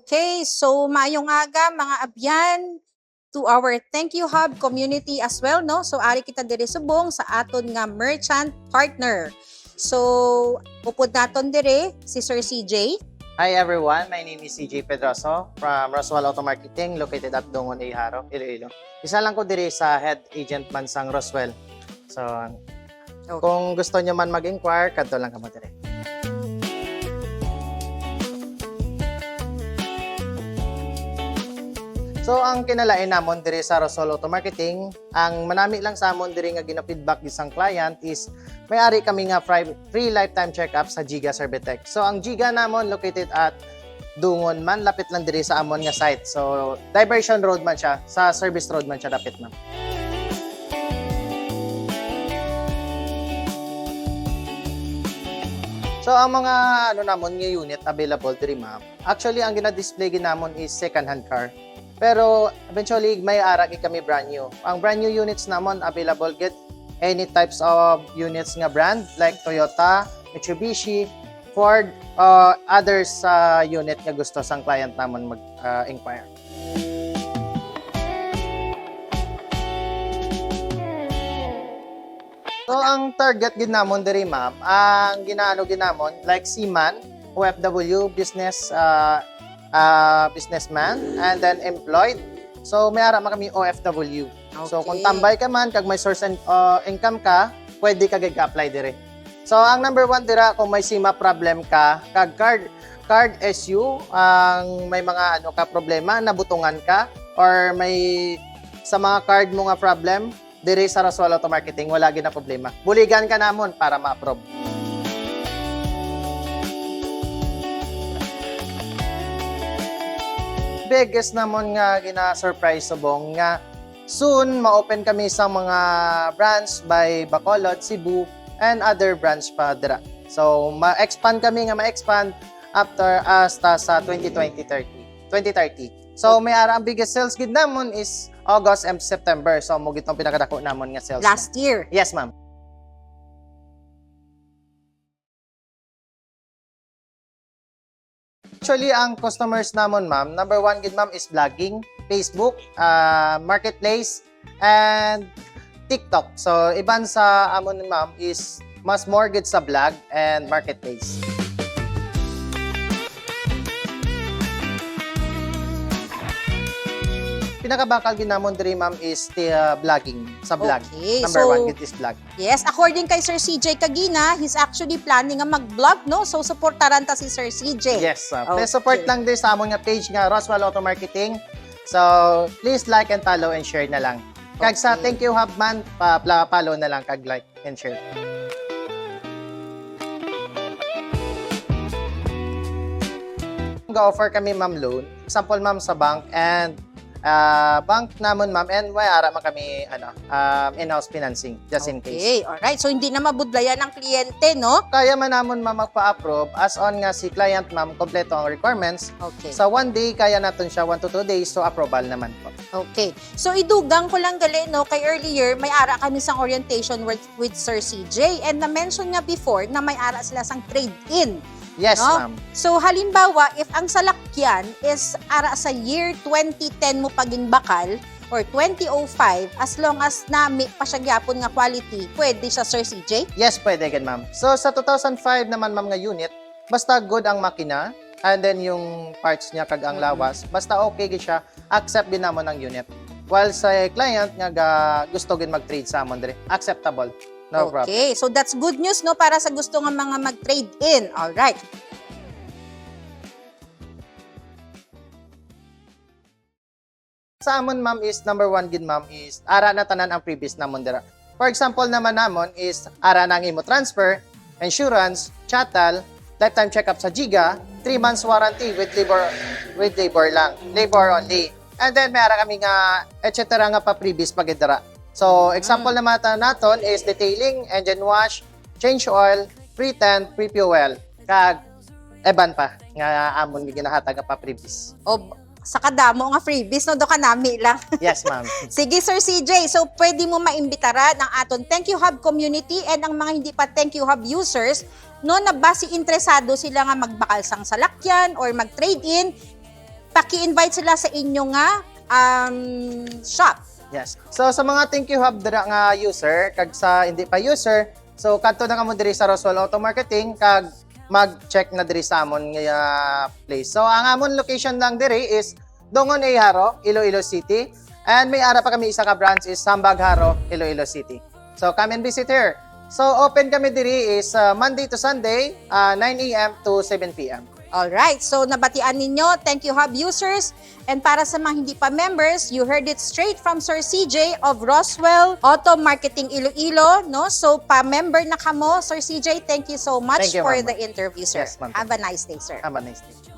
Okay, so maayong aga mga abyan to our Thank You Hub community as well, no? So ari kita diri subong sa aton nga merchant partner. So upod naton diri si Sir CJ. Hi everyone, my name is CJ Pedroso from Roswell Auto Marketing located at Dungon, Iharo, Iloilo. Isa lang ko diri sa head agent man sang Roswell. So, kung gusto nyo man mag-inquire, kadto lang kamo diri. So, ang kinalain namon diri sa Roswell Auto Marketing, ang manami lang sa amon diri nga gina-feedback isang client is may-ari kami nga free lifetime check-up sa Giga Servitec. So, ang Giga namon located at Dungon man, lapit lang diri sa amon nga site. So, diversion road man siya, sa service road man siya lapit man. So, ang mga namon nga unit available diri ma'am. Actually, ang gina-display ginamon is second-hand car. Pero eventually may ara kami brand new. Ang brand new units namon available get any types of units nga brand like Toyota, Mitsubishi, Ford, others sa unit nga gusto sang client namon mag-inquire. So ang target gid namon diri ma'am, ang ginamon like seaman, OFW, businessman, and then employed. So, may ara man kami OFW. Okay. So, kung tambay ka man, kag may source and income ka, pwede ka gag-apply dire. So, ang number one dira, kung may SIMA problem ka, kag card SU, ang may mga problema, nabutungan ka, or may sa mga card mo nga problem, dire sa Roswell Auto Marketing, wala gina problema. Buligan ka namon para ma-approve. Biggest namon nga gina-surprise subong nga soon ma-open kami sa mga branch by Bacolod, Cebu, and other branch pa dira. So ma-expand kami after hasta sa 2030. So may ara ang biggest sales gid namon is August and September. So mo gitong pinakadako namon nga sales. Last year. Yes, ma'am. Actually, ang customers namon, ma'am, number one gid ma'am is vlogging, Facebook, Marketplace, and TikTok. So, iban sa amon ma'am is mas more gid sa vlog and Marketplace. Pinakabakal gid namon diri ma'am is the vlogging sa vlog. Okay, Number one gid is vlog. Yes, according kay Sir CJ Kagina, he's actually planning nga mag-vlog, no? So, supportaran ta si Sir CJ. Yes, please support lang din sa amon nga page nga Roswell Auto Marketing. So, please like and follow and share na lang. Kag sa Thank You Hub man, follow na lang kag like and share. Ga-offer kami ma'am loan. Example ma'am sa bank and bank namon ma'am and may ara man kami in-house financing just in case. Okay, alright. So hindi na mabudlayan ang kliyente, no? Kaya man namon ma'am magpa-approve as on nga si client ma'am kompleto ang requirements. Okay. Sa 1 day kaya naton siya 1 to 2 days so approval naman po. Okay. So idugang ko lang gali, no, kay earlier may ara kami sang orientation with Sir CJ and na-mention nga before na may ara sila sang trade-in. Yes, no? ma'am. So halimbawa, if ang salakyan is ara sa year 2010 mo paging bakal or 2005, as long as nami pa siya gyapon nga quality, pwede siya, Sir CJ? Yes, pwede gan ma'am. So sa 2005 naman ma'am nga unit, basta good ang makina and then yung parts niya kag ang lawas, basta okay gid siya, accept din namon ang unit. While sa client nga gusto gid mag-trade sa amon dire, acceptable. No problem. Okay, so that's good news, no, para sa gusto nga mga mag-trade in. Alright. Sa amon ma'am is number one gid ma'am is ara na tanan ang previous namon dira. For example naman namon is ara na ang imo transfer, insurance, chattel, lifetime checkup sa Giga, 3 months warranty with labor lang, labor only. And then may ara kami nga etc. nga pa previous pagid dira. So, example naman naton is detailing, engine wash, change oil, pre-tent, pre-fuel, kag eban pa nga amon ginahatag nga pa previous. O, sa kadamo nga freebies, no, do ka nami lang. Yes, ma'am. Sige, Sir CJ, so pwede mo maimbitara ng aton Thank You Hub community and ang mga hindi pa Thank You Hub users, no, na base interesado sila nga magbakal sang salakyan or mag-trade-in, paki-invite sila sa inyo nga shop. Yes. So sa mga thank you hub dira nga user kag sa hindi pa user, so kadto na kamo diri sa Roswell Auto Marketing kag mag-check na diri sa amon nga place. So ang amon location lang diri is Dongon A. Haro, Iloilo City, and may ara pa kami isa ka branch is Sambag Haro, Iloilo City. So come and visit here. So open kami diri is Monday to Sunday, 9 a.m. to 7 p.m. Alright, so nabatian ninyo. Thank you, Hub users. And para sa mga hindi pa members, you heard it straight from Sir CJ of Roswell Auto Marketing Iloilo. No? So pa-member na kamo, Sir CJ. Thank you so much Thank you, for ma'am. the interview, sir. Yes, ma'am. Have a nice day, sir. Have a nice day.